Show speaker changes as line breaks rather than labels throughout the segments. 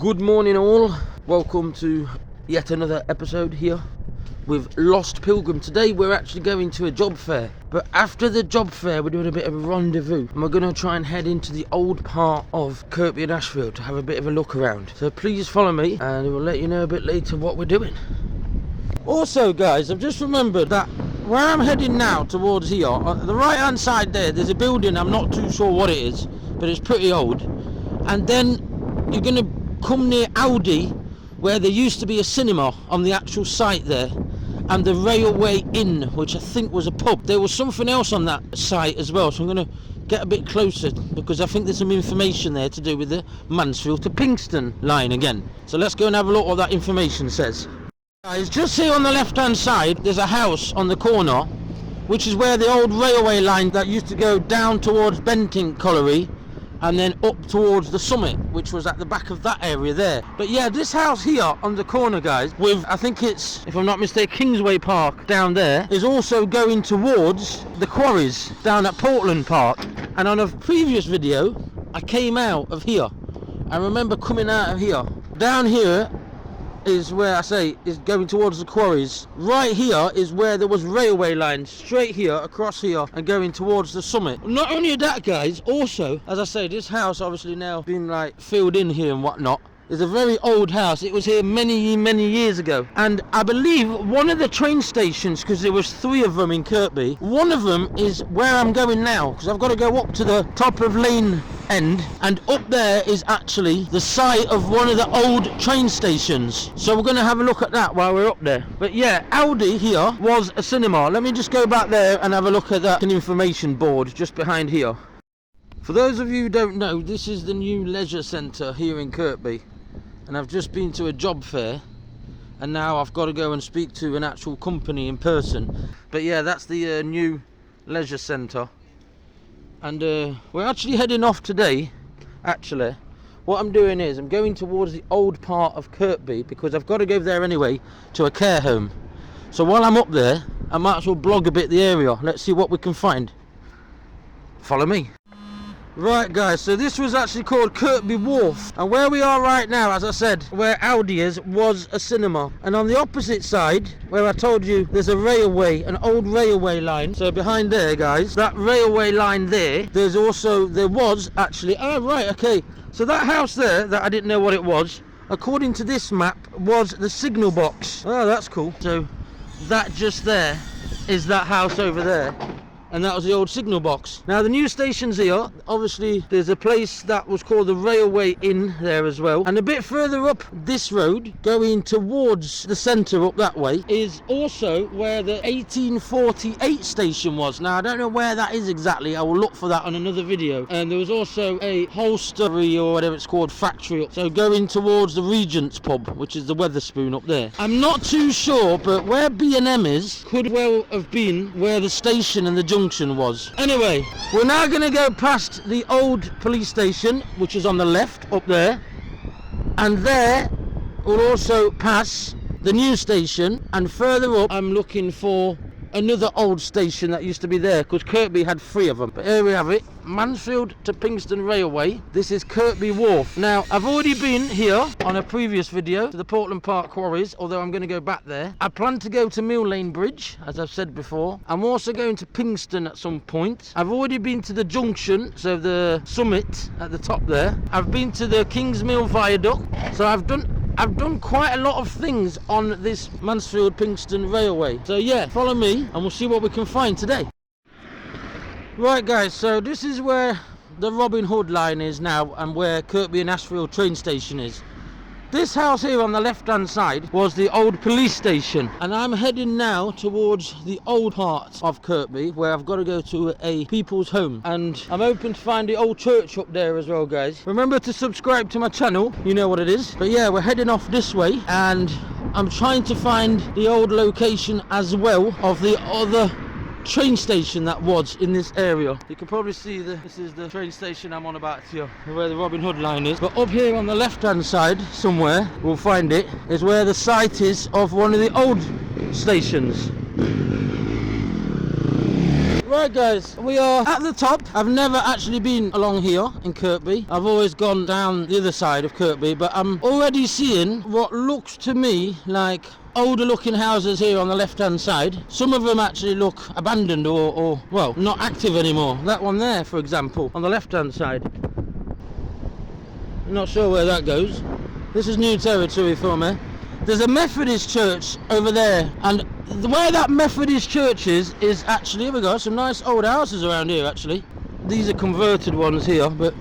Good morning all, welcome to yet another episode here with Lost Pilgrim. Today we're actually going to a job fair, but after the job fair we're doing a bit of a rendezvous and we're going to try and head into the old part of Kirkby and Ashfield to have a bit of a look around. So please follow me and we'll let you know a bit later what we're doing. Also guys, I've just remembered that where I'm heading now towards here, on the right hand side there's a building. I'm not too sure what it is, but it's pretty old. And then you're going to come near Audi, where there used to be a cinema on the actual site there, and the Railway Inn, which I think was a pub. There was something else on that site as well, so I'm going to get a bit closer because I think there's some information there to do with the Mansfield to Pinxton line again. So let's go and have a look what that information says. Guys, just here on the left hand side there's a house on the corner, which is where the old railway line that used to go down towards Bentinck Colliery and then up towards the summit, which was at the back of that area there. But yeah, this house here on the corner, guys, with, I think it's, if I'm not mistaken, Kingsway Park down there, is also going towards the quarries down at Portland Park. And on a previous video, I came out of here. I remember coming out of here. Down here is where I say is going towards the quarries. Right here is where there was railway lines straight here across here and going towards the summit. Not only that guys, also as I say, this house obviously now been like filled in here and whatnot. It's a very old house. It was here many years ago, and I believe one of the train stations, because there was 3 of them in Kirkby, one of them is where I'm going now, because I've got to go up to the top of Lane End, and up there is actually the site of one of the old train stations. So we're going to have a look at that while we're up there. But yeah, Audi here was a cinema. Let me just go back there and have a look at that information board just behind here. For those of you who don't know, this is the new leisure centre here in Kirkby. And I've just been to a job fair and now I've got to go and speak to an actual company in person. But yeah, that's the new leisure centre, and we're actually heading off today. Actually, what I'm doing is I'm going towards the old part of Kirkby because I've got to go there anyway to a care home. So while I'm up there I might as well blog a bit the area. Let's see what we can find. Follow me. Right guys, so this was actually called Kirkby Wharf, and where we are right now, as I said, where Audi is, was a cinema. And on the opposite side, where I told you there's a railway, an old railway line, so behind there guys, that railway line there, there was actually, oh right, okay, so that house there, that I didn't know what it was, according to this map, was the signal box. Oh, that's cool. So that just there is that house over there. And that was the old signal box. Now the new station's here. Obviously there's a place that was called the Railway Inn there as well. And a bit further up this road, going towards the centre up that way, is also where the 1848 station was. Now I don't know where that is exactly. I will look for that on another video. And there was also a holstery or whatever it's called factory. So going towards the Regent's pub, which is the Weatherspoon up there. I'm not too sure, but where B&M is could well have been where the station and the junction was. Anyway, we're now going to go past the old police station, which is on the left up there, and there we'll also pass the new station, and further up I'm looking for another old station that used to be there, because Kirkby had 3 of them. But here we have it, Mansfield to Pinxton Railway. This is Kirkby Wharf. Now I've already been here on a previous video to the Portland Park quarries, although I'm going to go back there. I plan to go to Mill Lane Bridge, as I've said before. I'm also going to Pinxton at some point. I've already been to the junction, so the summit at the top there. I've been to the Kings Mill Viaduct, so I've done quite a lot of things on this Mansfield Pinxton Railway. So yeah, follow me and we'll see what we can find today. Right guys, so this is where the Robin Hood line is now and where Kirkby and Ashfield train station is. This house here on the left hand side was the old police station, and I'm heading now towards the old part of Kirkby where I've got to go to a people's home, and I'm hoping to find the old church up there as well guys. Remember to subscribe to my channel, you know what it is. But yeah, we're heading off this way and I'm trying to find the old location as well of the other train station that was in this area. You can probably see this is the train station I'm on about here, where the Robin Hood line is. But up here on the left hand side somewhere, we'll find it, is where the site is of one of the old stations. Right guys, we are at the top. I've never actually been along here in Kirkby. I've always gone down the other side of Kirkby, but I'm already seeing what looks to me like older looking houses here on the left hand side. Some of them actually look abandoned or well, not active anymore. That one there, for example, on the left hand side. Not sure where that goes. This is new territory for me. There's a Methodist church over there, and where that Methodist church is actually, here we go, some nice old houses around here actually. These are converted ones here, but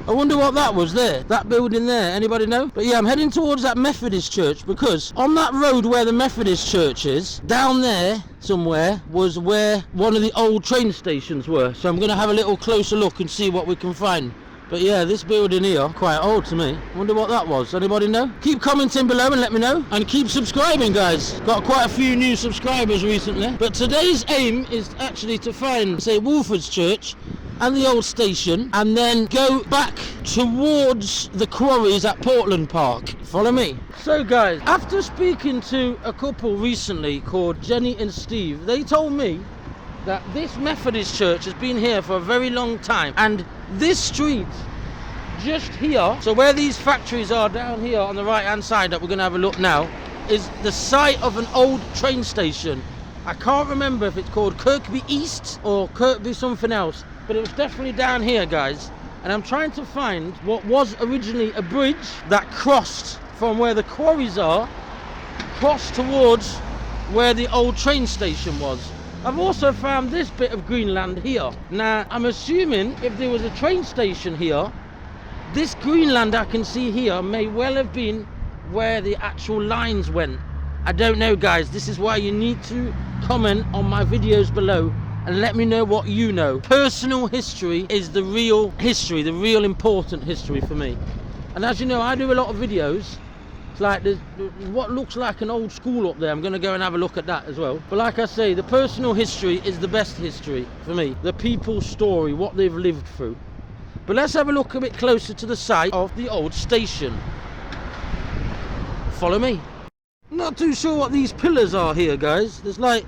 I wonder what that was there, that building there, anybody know? But yeah, I'm heading towards that Methodist church because on that road where the Methodist church is, down there somewhere was where one of the old train stations were. So I'm going to have a little closer look and see what we can find. But yeah, this building here, quite old to me. Wonder what that was. Anybody know? Keep commenting below and let me know. And keep subscribing, guys. Got quite a few new subscribers recently. But today's aim is actually to find, say, Wolford's Church and the old station, and then go back towards the quarries at Portland Park. Follow me. So guys, after speaking to a couple recently called Jenny and Steve, they told me that this Methodist church has been here for a very long time, and this street just here, so where these factories are down here on the right hand side that we're going to have a look now, is the site of an old train station. I can't remember if it's called Kirkby East or Kirkby something else, but it was definitely down here, guys. And I'm trying to find what was originally a bridge that crossed from where the quarries are, crossed towards where the old train station was. I've also found this bit of green land here. Now, I'm assuming if there was a train station here, this green land I can see here may well have been where the actual lines went. I don't know, guys. This is why you need to comment on my videos below and let me know what you know. Personal history is the real history, the real important history for me. And as you know, I do a lot of videos. It's like there's what looks like an old school up there. I'm going to go and have a look at that as well. But like I say, the personal history is the best history for me. The people's story, what they've lived through. But let's have a look a bit closer to the site of the old station. Follow me. Not too sure what these pillars are here, guys. There's like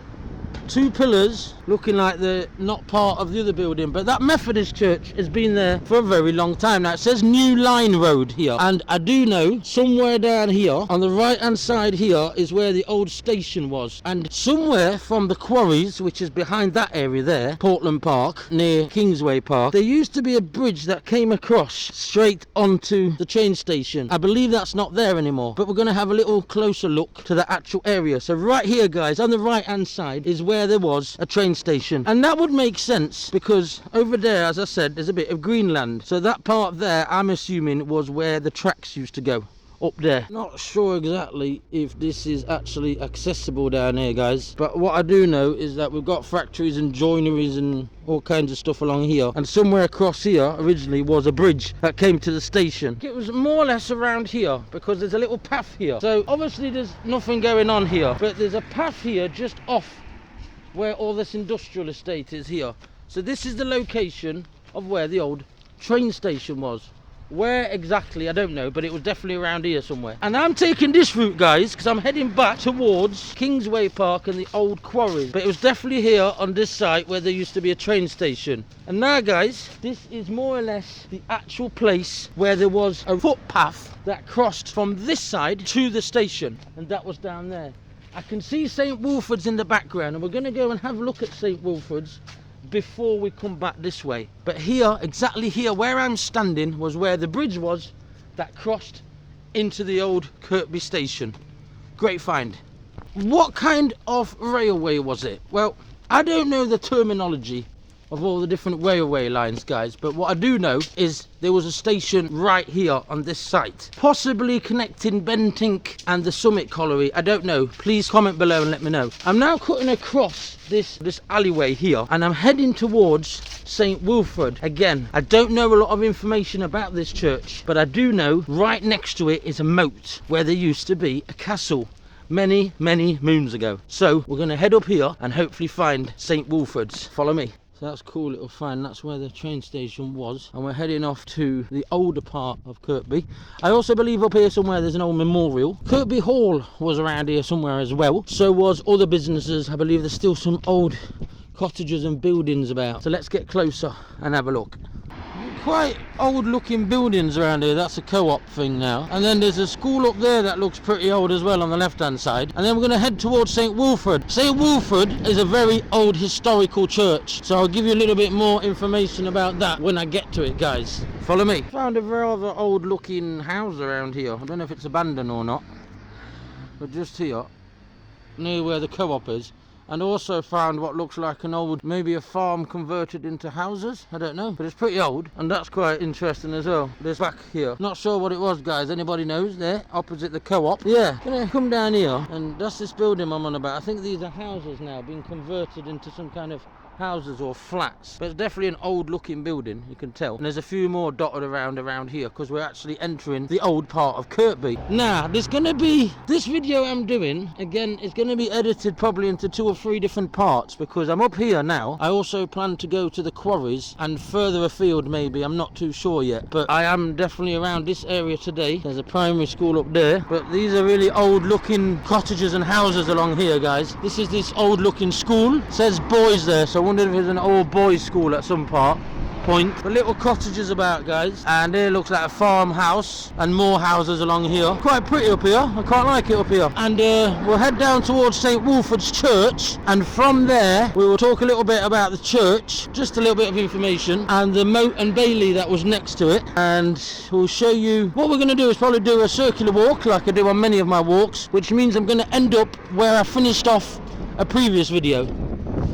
two pillars looking like they're not part of the other building, but that Methodist church has been there for a very long time now. It says New Line Road here, and I do know somewhere down here on the right hand side here is where the old station was, and somewhere from the quarries, which is behind that area there, Portland Park near Kingsway Park, there used to be a bridge that came across straight onto the train station. I believe that's not there anymore, but we're going to have a little closer look to the actual area. So right here, guys, on the right hand side is where there was a train station, and that would make sense because over there, as I said, there's a bit of greenland, so that part there I'm assuming was where the tracks used to go, up there. Not sure exactly if this is actually accessible down here, guys, but what I do know is that we've got factories and joineries and all kinds of stuff along here, and somewhere across here originally was a bridge that came to the station. It was more or less around here because there's a little path here, so obviously there's nothing going on here, but there's a path here just off where all this industrial estate is here. So this is the location of where the old train station was. Where exactly, I don't know, but it was definitely around here somewhere. And I'm taking this route, guys, because I'm heading back towards Kingsway Park and the old quarries. But it was definitely here on this site where there used to be a train station. And now, guys, this is more or less the actual place where there was a footpath that crossed from this side to the station. And that was down there. I can see St. Wolford's in the background, and we're going to go and have a look at St. Wolford's before we come back this way. But here, exactly here where I'm standing, was where the bridge was that crossed into the old Kirkby station. Great find. What kind of railway was it? Well, I don't know the terminology of all the different railway lines, guys, but what I do know is there was a station right here on this site, possibly connecting Bentink and the Summit Colliery. I don't know. Please comment below and let me know. I'm now cutting across this alleyway here, and I'm heading towards St. Wilfrid. Again, I don't know a lot of information about this church, but I do know right next to it is a moat where there used to be a castle many moons ago. So we're going to head up here and hopefully find St. Wilfrid's. Follow me. So that's a cool little find. That's where the train station was, and we're heading off to the older part of Kirkby. I also believe up here somewhere there's an old memorial. Kirkby Hall was around here somewhere as well, so was other businesses. I believe there's still some old cottages and buildings about. So let's get closer and have a look. Quite old looking buildings around here. That's a co-op thing now. And then there's a school up there that looks pretty old as well on the left hand side. And then we're going to head towards St Wilfrid. St Wilfrid is a very old historical church, so I'll give you a little bit more information about that when I get to it, guys. Follow me. Found a rather old looking house around here. I don't know if it's abandoned or not, but just here near where the co-op is. And also found what looks like an old, maybe a farm converted into houses. I don't know, but it's pretty old, and that's quite interesting as well. This back here, not sure what it was, guys. Anybody knows? There, opposite the co-op. Yeah, gonna come down here, and that's this building I'm on about. I think these are houses now, being converted into some kind of houses or flats, but it's definitely an old looking building, you can tell. And there's a few more dotted around here, because we're actually entering the old part of Kirkby. Now there's gonna be this video I'm doing again, is going to be edited probably into 2 or 3 different parts, because I'm up here now. I also plan to go to the quarries and further afield, maybe, I'm not too sure yet, but I am definitely around this area today. There's a primary school up there, but these are really old looking cottages and houses along here, guys. This is this old looking school. It says boys there, so I wonder if it's an old boys school at some point. The little cottages about, guys, and here looks like a farmhouse and more houses along here. Quite pretty up here. I quite like it up here. And we'll head down towards St Wilfrid's church, and from there we will talk a little bit about the church, just a little bit of information, and the moat and bailey that was next to it. And we'll show you what we're going to do is probably do a circular walk like I do on many of my walks, which means I'm going to end up where I finished off a previous video,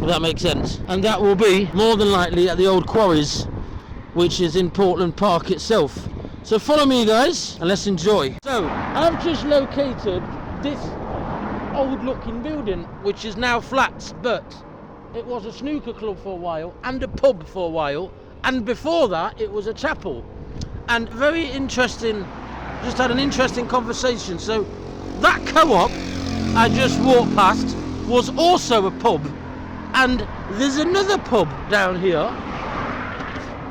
if that makes sense. And that will be more than likely at the old quarries, which is in Portland Park itself. So follow me, guys, and let's enjoy. So I've just located this old looking building, which is now flats, but it was a snooker club for a while and a pub for a while, and before that it was a chapel. And very interesting, just had an interesting conversation. So that co-op I just walked past was also a pub, and there's another pub down here.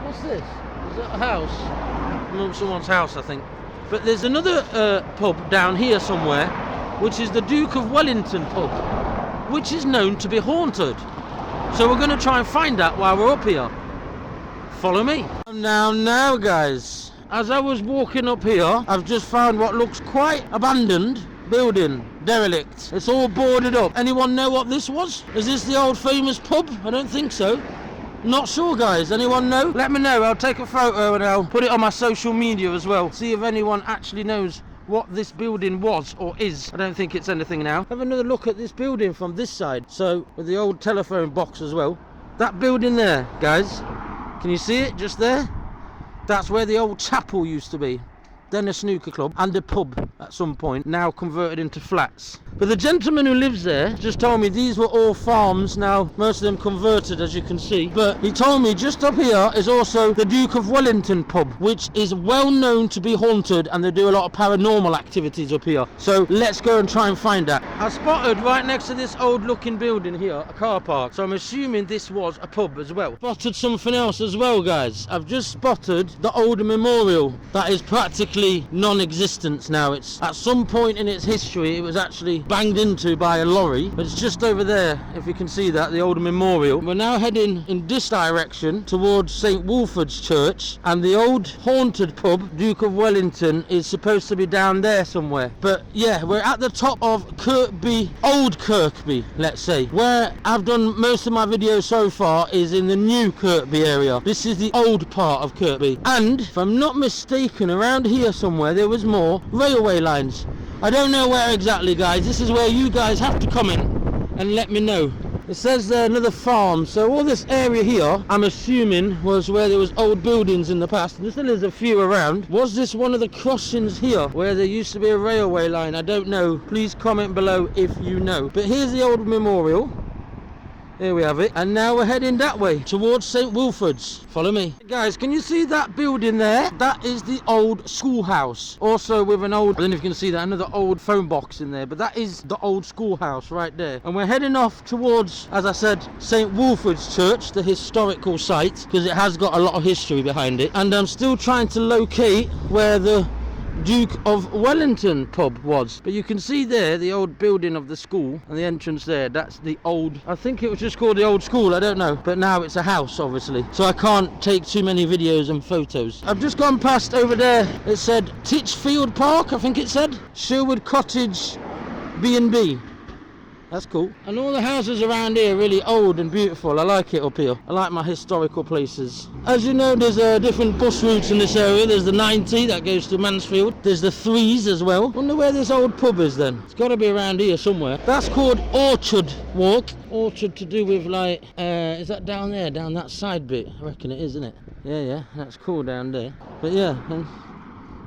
What's this? Is that a house? Someone's house, I think. But there's another pub down here somewhere, which is the Duke of Wellington pub, which is known to be haunted. So we're going to try and find that while we're up here. Follow me. Now guys, as I was walking up here, I've just found what looks quite abandoned building, derelict. It's all boarded up. Anyone know what this was? Is this the old famous pub? I don't think so. Not sure, guys. Anyone know? Let me know. I'll take a photo and I'll put it on my social media as well. See if anyone actually knows what this building was or is. I don't think it's anything now. Have another look at this building from this side. So with the old telephone box as well. That building there, guys. Can you see it just there? That's where the old chapel used to be. Then a snooker club and a pub at some point, now converted into flats. But the gentleman who lives there just told me these were all farms, now most of them converted, as you can see. But he told me just up here is also the Duke of Wellington pub, which is well known to be haunted, and they do a lot of paranormal activities up here. So let's go and try and find that. I spotted right next to this old looking building here a car park, so I'm assuming this was a pub as well. Spotted something else as well, guys. I've just spotted the old memorial that is practically non-existent now. It's at some point in its history it was actually banged into by a lorry, but it's just over there, if you can see that, the old memorial. We're now heading in this direction towards St Wilfrid's church, and the old haunted pub Duke of Wellington is supposed to be down there somewhere. But yeah, we're at the top of Kirkby, old Kirkby, let's say. Where I've done most of my videos so far is in the new Kirkby area. This is the old part of Kirkby, and if I'm not mistaken, around here somewhere there was more railway lines. I don't know where exactly, guys. This is where you guys have to comment and let me know. It says there another farm, so all this area here I'm assuming was where there was old buildings in the past, and there still is a few around. Was this one of the crossings here where there used to be a railway line? I don't know. Please comment below if you know. But here's the old memorial. Here we have it, and now we're heading that way towards St Wilfrid's. Follow me. Guys, can you see that building there? That is the old schoolhouse, also with an old, I don't know if you can see that, another old phone box in there, but that is the old schoolhouse right there. And we're heading off towards, as I said, St Wilfrid's church, the historical site, because it has got a lot of history behind it. And I'm still trying to locate where the Duke of Wellington pub was. But you can see there the old building of the school and the entrance there. That's the old, I think it was just called the old school, I don't know. But now it's a house, obviously. So I can't take too many videos and photos. I've just gone past over there. It said Titchfield Park, I think it said. Sherwood Cottage B&B. That's cool. And all the houses around here are really old and beautiful. I like it up here. I like my historical places. As you know, there's different bus routes in this area. There's the 90 that goes to Mansfield. There's the 3s as well. Wonder where this old pub is then. It's got to be around here somewhere. That's called Orchard Walk. Orchard to do with like, is that down there? Down that side bit? I reckon it is, isn't it? Yeah, that's cool down there. But yeah,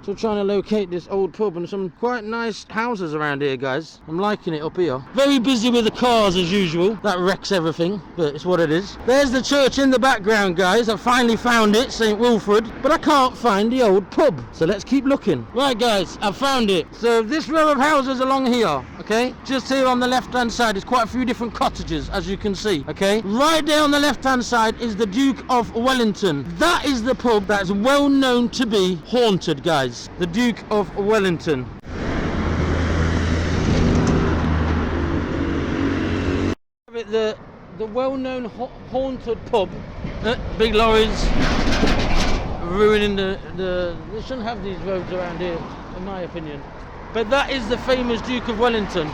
so trying to locate this old pub and some quite nice houses around here, guys. I'm liking it up here. Very busy with the cars as usual. That wrecks everything, but it's what it is. There's the church in the background, guys. I finally found it, St. Wilfrid, but I can't find the old pub. So let's keep looking. Right, guys, I found it. So this row of houses along here, okay? Just here on the left-hand side, there's quite a few different cottages, as you can see, okay? Right there on the left-hand side is the Duke of Wellington. That is the pub that's well known to be haunted, guys. The Duke of Wellington. The well-known haunted pub. Big lorries ruining the. They shouldn't have these roads around here, in my opinion. But that is the famous Duke of Wellington.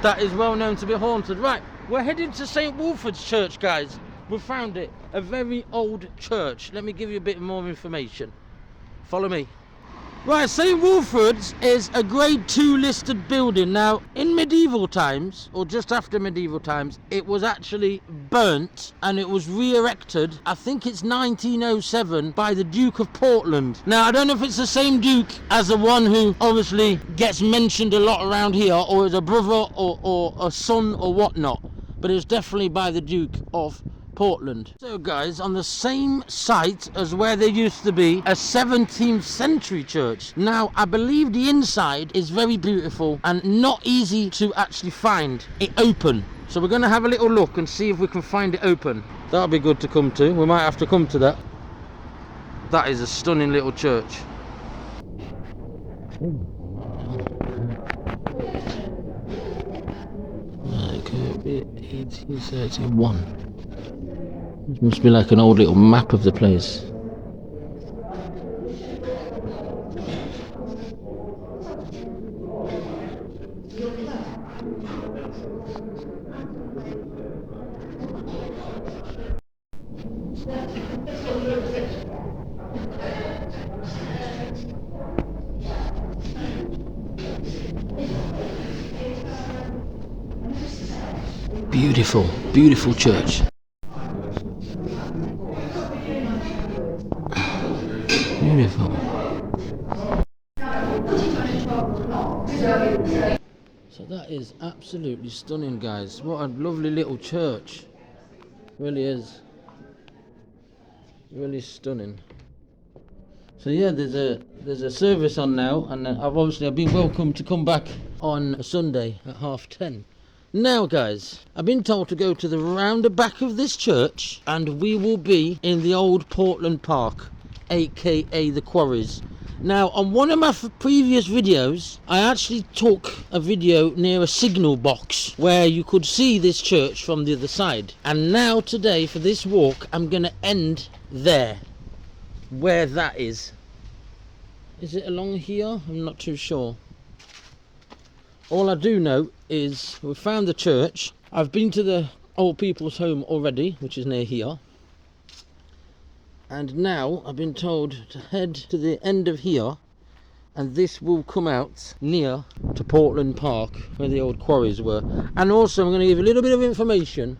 That is well known to be haunted. Right, we're heading to St. Wilfrid's Church, guys. We found it. A very old church. Let me give you a bit more information. Follow me. Right, St. Wilfrid's is a Grade 2 listed building. Now, in medieval times, or just after medieval times, it was actually burnt and it was re-erected, I think it's 1907, by the Duke of Portland. Now, I don't know if it's the same Duke as the one who obviously gets mentioned a lot around here, or is a brother or a son or whatnot, but it's definitely by the Duke of Portland. So guys, on the same site as where there used to be a 17th century church. Now I believe the inside is very beautiful and not easy to actually find it open. So we're going to have a little look and see if we can find it open. That'll be good to come to. We might have to come to that. That is a stunning little church. Kirkby 1831. This must be like an old little map of the place. Beautiful, beautiful church. Beautiful. So that is absolutely stunning, guys. What a lovely little church. Really is. Really stunning. So yeah, there's a service on now, and I've been welcome to come back on a Sunday at 10:30. Now guys, I've been told to go to the round the back of this church and we will be in the old Portland Park, aka the Quarries. Now on one of my previous videos I actually took a video near a signal box where you could see this church from the other side, and now today for this walk I'm gonna end there, where that is. Is it along here? I'm not too sure. All I do know is we found the church. I've been to the old people's home already, which is near here. And now I've been told to head to the end of here, and this will come out near to Portland Park, where the old quarries were. And also I'm going to give a little bit of information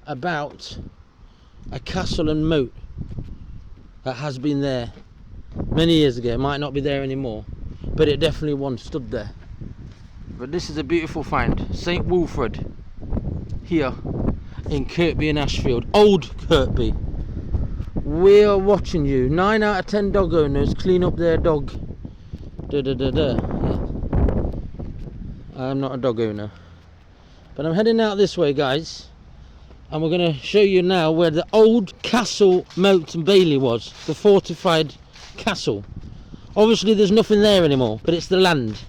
about a castle and moat that has been there many years ago. It might not be there anymore, but it definitely once stood there. But this is a beautiful find. St. Wilfrid here in Kirkby and Ashfield. Old Kirkby. We are watching you. 9 out of 10 dog owners clean up their dog. Yeah. I'm not a dog owner. But I'm heading out this way, guys. And we're going to show you now where the old castle, moat and bailey was. The fortified castle. Obviously there's nothing there anymore, but it's the land.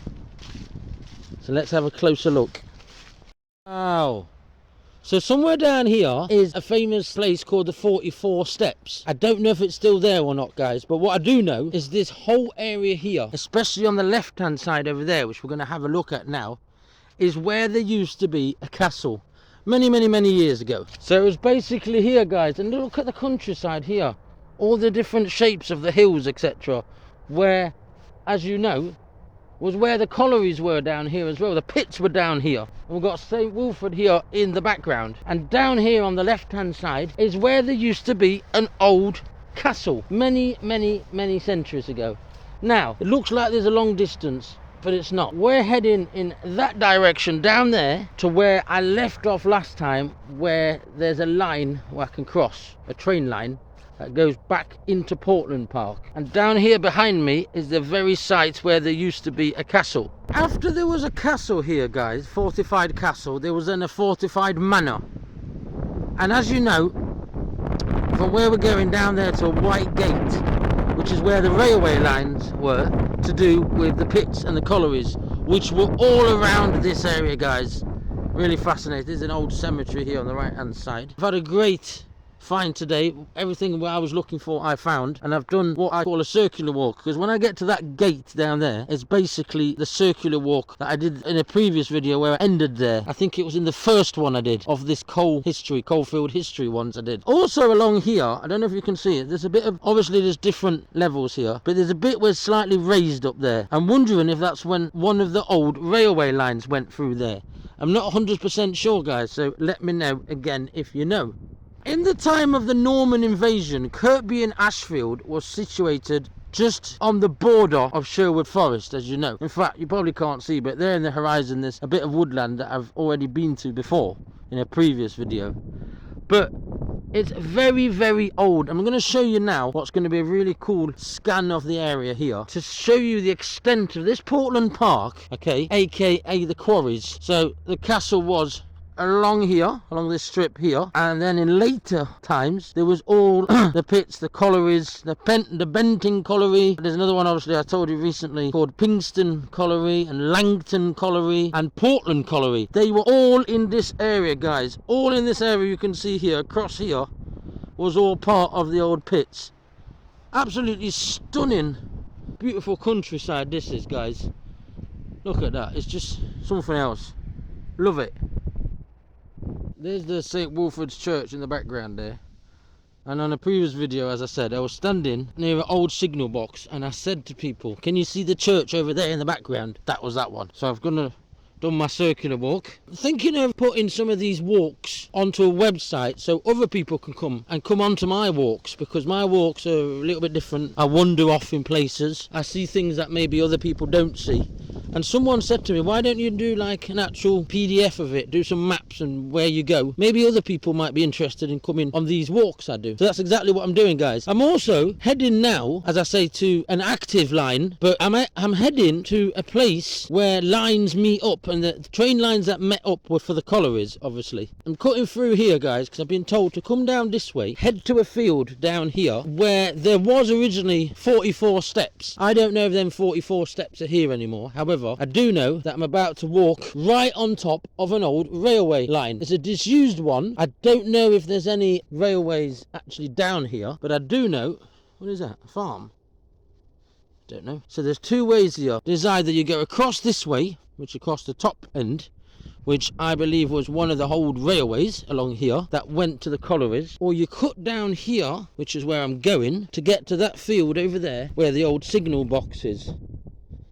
So let's have a closer look. Wow. So somewhere down here is a famous place called the 44 Steps. I don't know if it's still there or not, guys, but what I do know is this whole area here, especially on the left hand side over there, which we're going to have a look at now, is where there used to be a castle many years ago. So it was basically here, guys, and look at the countryside here, all the different shapes of the hills, etc., where, as you know, was where the collieries were down here as well. The pits were down here. And we've got St. Wilfrid here in the background. And down here on the left-hand side is where there used to be an old castle many centuries ago. Now, it looks like there's a long distance, but it's not. We're heading in that direction down there to where I left off last time, where there's a line where I can cross, a train line, that goes back into Portland Park. And down here behind me is the very site where there used to be a castle. After there was a castle here, guys, fortified castle, there was then a fortified manor. And as you know, from where we're going down there to a white gate, which is where the railway lines were, to do with the pits and the collieries, which were all around this area, guys. Really fascinating. There's an old cemetery here on the right hand side. I've had a great find today. Everything I was looking for I found, and I've done what I call a circular walk, because when I get to that gate down there, it's basically the circular walk that I did in a previous video where I ended there. I think it was in the first one I did of this coalfield history ones I did. Also along here, I don't know if you can see it, there's a bit of, obviously there's different levels here, but there's a bit where it's slightly raised up there. I'm wondering if that's when one of the old railway lines went through there. I'm not 100% sure, guys, so let me know again if you know. In the time of the Norman invasion, Kirkby and Ashfield was situated just on the border of Sherwood Forest, as you know. In fact, you probably can't see, but there in the horizon there's a bit of woodland that I've already been to before in a previous video. But it's very old. I'm going to show you now what's going to be a really cool scan of the area here to show you the extent of this Portland Park, okay, aka the quarries. So the castle was along here, along this strip here, and then in later times there was all the pits, the collieries, the Benting Colliery. There's another one, obviously, I told you recently, called Pingston Colliery and Langton Colliery and Portland Colliery. They were all in this area, guys. All in this area you can see here, across here, was all part of the old pits. Absolutely stunning, beautiful countryside this is, guys. Look at that, it's just something else. Love it. There's the St. Wilfrid's Church in the background there. And on a previous video, as I said, I was standing near an old signal box and I said to people, can you see the church over there in the background? That was that one. So I've done my circular walk. Thinking of putting some of these walks onto a website so other people can come onto my walks, because my walks are a little bit different. I wander off in places. I see things that maybe other people don't see. And someone said to me, why don't you do like an actual PDF of it, do some maps and where you go? Maybe other people might be interested in coming on these walks I do. So that's exactly what I'm doing, guys. I'm also heading now, as I say, to an active line, but I'm heading to a place where lines meet up, and the train lines that met up were for the collieries, obviously. I'm cutting through here, guys, because I've been told to come down this way, head to a field down here where there was originally 44 steps. I don't know if them 44 steps are here anymore. However, I do know that I'm about to walk right on top of an old railway line. It's a disused one. I don't know if there's any railways actually down here, but I do know, what is that, a farm? Don't know. So there's two ways here. There's either you go across this way, which across the top end, which I believe was one of the old railways along here that went to the collieries, or you cut down here, which is where I'm going, to get to that field over there where the old signal box is.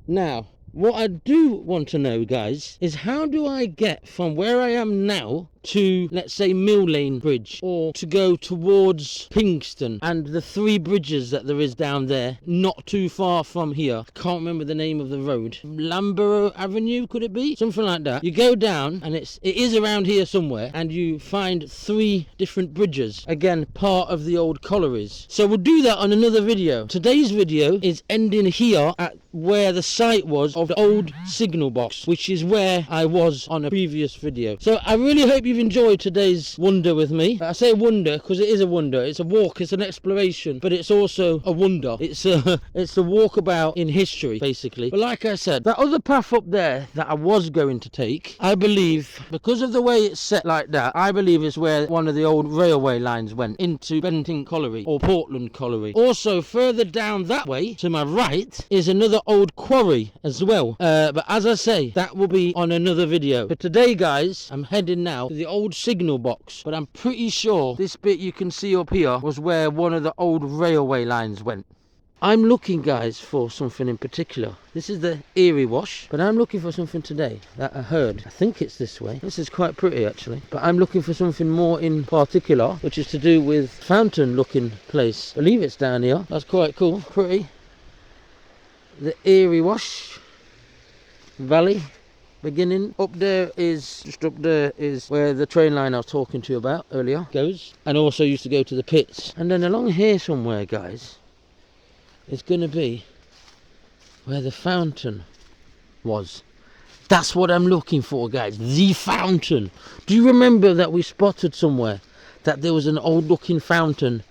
Now, what I do want to know, guys, is how do I get from where I am now to, let's say, Mill Lane Bridge, or to go towards Pingston and the three bridges that there is down there, not too far from here. I can't remember the name of the road. Lamborough Avenue, could it be? Something like that. You go down, and it is around here somewhere, and you find three different bridges. Again, part of the old collieries. So we'll do that on another video. Today's video is ending here at where the site was of of the old signal box, which is where I was on a previous video. So I really hope you've enjoyed today's wonder with me. I say wonder because it is a wonder. It's a walk, it's an exploration, but it's also a wonder. It's a walkabout in history, basically. But like I said, that other path up there that I was going to take, I believe, because of the way it's set like that, I believe it's where one of the old railway lines went into Benting Colliery or Portland Colliery. Also, further down that way to my right is another old quarry as well. But as I say, that will be on another video. But today, guys, I'm heading now to the old signal box. But I'm pretty sure this bit you can see up here was where one of the old railway lines went. I'm looking, guys, for something in particular. This is the Erie Wash, but I'm looking for something today that I heard. I think it's this way. This is quite pretty, actually. But I'm looking for something more in particular, which is to do with fountain-looking place. I believe it's down here. That's quite cool. Pretty. The Erie Wash Valley. Beginning up there is where the train line I was talking to you about earlier goes, and also used to go to the pits. And then along here somewhere, guys, it's going to be where the fountain was. That's what I'm looking for, guys. The fountain. Do you remember that we spotted somewhere that there was an old looking fountain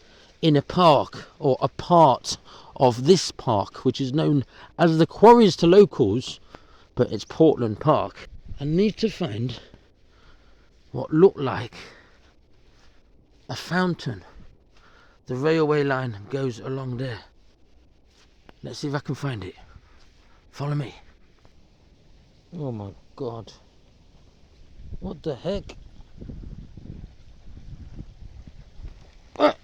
in a park, or a part of this park, which is known as the Quarries to locals, but it's Portland Park? I need to find what looked like a fountain. The railway line goes along there. Let's see if I can find it. Follow me. Oh my God. What the heck? Ah!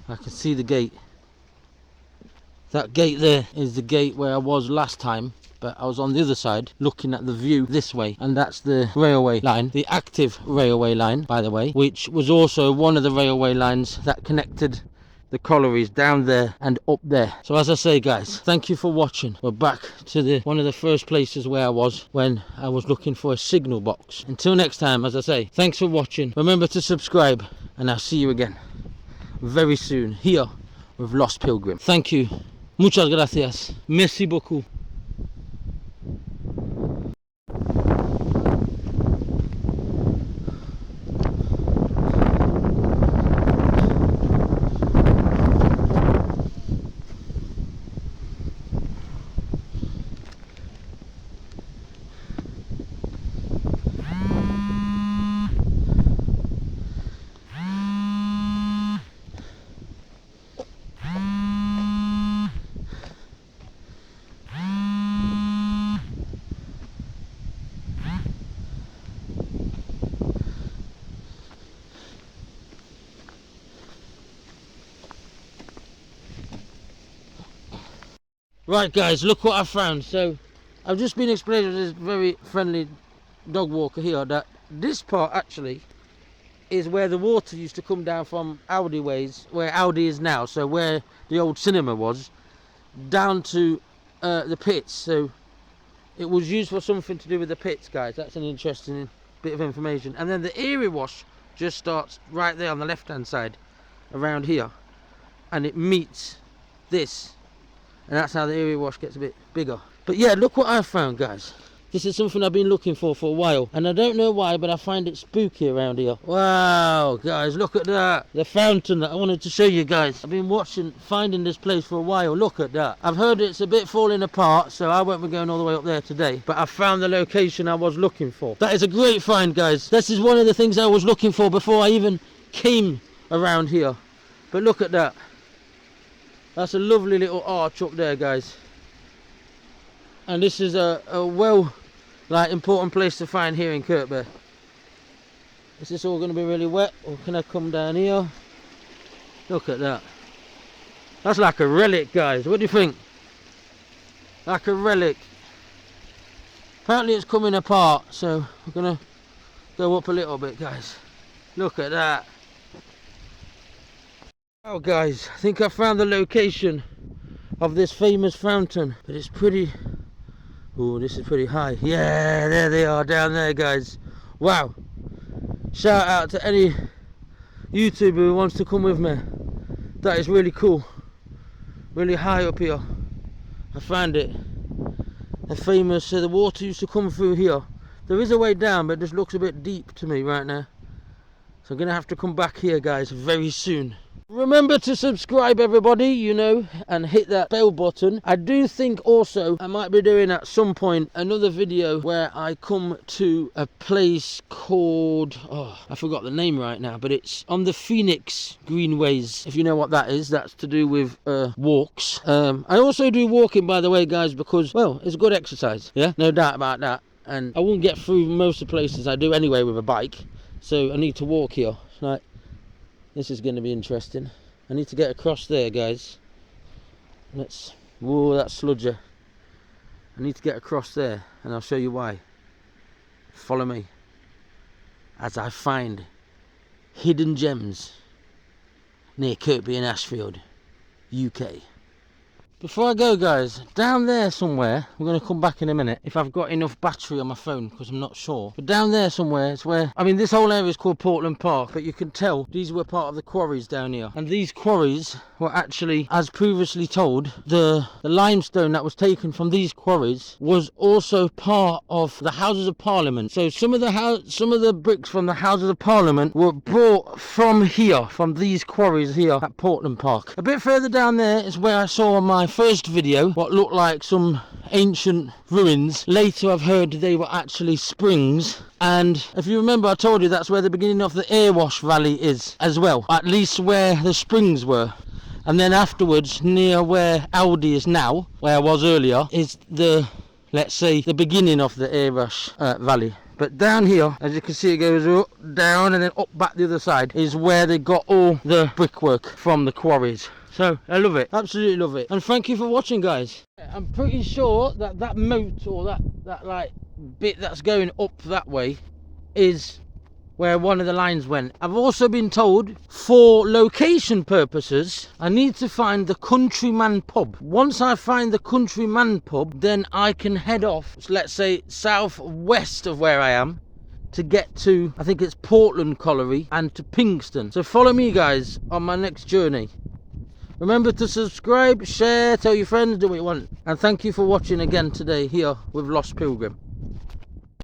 I can see the gate. That gate there is the gate where I was last time, but I was on the other side looking at the view this way, and that's the railway line, the active railway line, by the way, which was also one of the railway lines that connected the collieries down there and up there. So as I say, guys, thank you for watching. We're back to one of the first places where I was when I was looking for a signal box. Until next time, as I say, thanks for watching. Remember to subscribe, and I'll see you again very soon here with Lost Pilgrim. Thank you. Muchas gracias. Merci beaucoup. Right, guys, look what I found. So I've just been explaining to this very friendly dog walker here that this part actually is where the water used to come down from Aldi ways, where Aldi is now, so where the old cinema was, down to the pits. So it was used for something to do with the pits, guys. That's an interesting bit of information. And then the Erie Wash just starts right there on the left hand side around here, and it meets this. And that's how the Erie Wash gets a bit bigger. But yeah, look what I found, guys. This is something I've been looking for a while, and I don't know why, but I find it spooky around here. Wow, guys, look at that. The fountain that I wanted to show you guys. I've been finding this place for a while. Look at that. I've heard it's a bit falling apart, so I won't be going all the way up there today. But I found the location I was looking for. That is a great find, guys. This is one of the things I was looking for before I even came around here. But look at that. That's a lovely little arch up there, guys. And this is a important place to find here in Kirkby. Is this all going to be really wet, or can I come down here? Look at that. That's like a relic, guys. What do you think? Like a relic. Apparently it's coming apart, so we're going to go up a little bit, guys. Look at that. Oh, guys, I think I found the location of this famous fountain, but it's pretty Oh, this is pretty high. Yeah, there they are down there, guys. Wow. Shout out to any YouTuber who wants to come with me. That is really cool. Really high up here. I found it. The famous, the water used to come through here. There is a way down, but it just looks a bit deep to me right now. So I'm going to have to come back here, guys, very soon. Remember to subscribe, everybody, you know, and hit that bell button. I do think also I might be doing at some point another video where I come to a place called, oh, I forgot the name right now, but it's on the Phoenix Greenways. If you know what that is, that's to do with walks. I also do walking, by the way, guys, because, well, it's good exercise. Yeah, no doubt about that. And I won't get through most of the places I do anyway with a bike, so I need to walk here. Like, this is going to be interesting. I need to get across there, guys. Let's... Whoa, that's sludger. I need to get across there, and I'll show you why. Follow me as I find hidden gems near Kirkby and Ashfield, UK. Before I go, guys, down there somewhere, we're going to come back in a minute if I've got enough battery on my phone, because I'm not sure. But down there somewhere is where, I mean, this whole area is called Portland Park, but you can tell these were part of the quarries down here. And these quarries were actually, as previously told, the limestone that was taken from these quarries was also part of the Houses of Parliament. So some of the bricks from the Houses of Parliament were brought from here, from these quarries here at Portland Park. A bit further down there is where I saw my first video what looked like some ancient ruins. Later I've heard they were actually springs, and if you remember I told you that's where the beginning of the Airwash Valley is as well, at least where the springs were. And then afterwards, near where Aldi is now, where I was earlier, is the, let's say, the beginning of the Airwash Valley. But down here, as you can see, it goes up, down, and then up back the other side is where they got all the brickwork from the quarries. So I love it, absolutely love it. And thank you for watching, guys. I'm pretty sure that that moat, or that like bit that's going up that way, is where one of the lines went. I've also been told, for location purposes, I need to find the Countryman pub. Once I find the Countryman pub, then I can head off, let's say southwest of where I am, to get to, I think it's Portland Colliery, and to Pinkston. So follow me, guys, on my next journey. Remember to subscribe, share, tell your friends, do what you want. And thank you for watching again today here with Lost Pilgrim.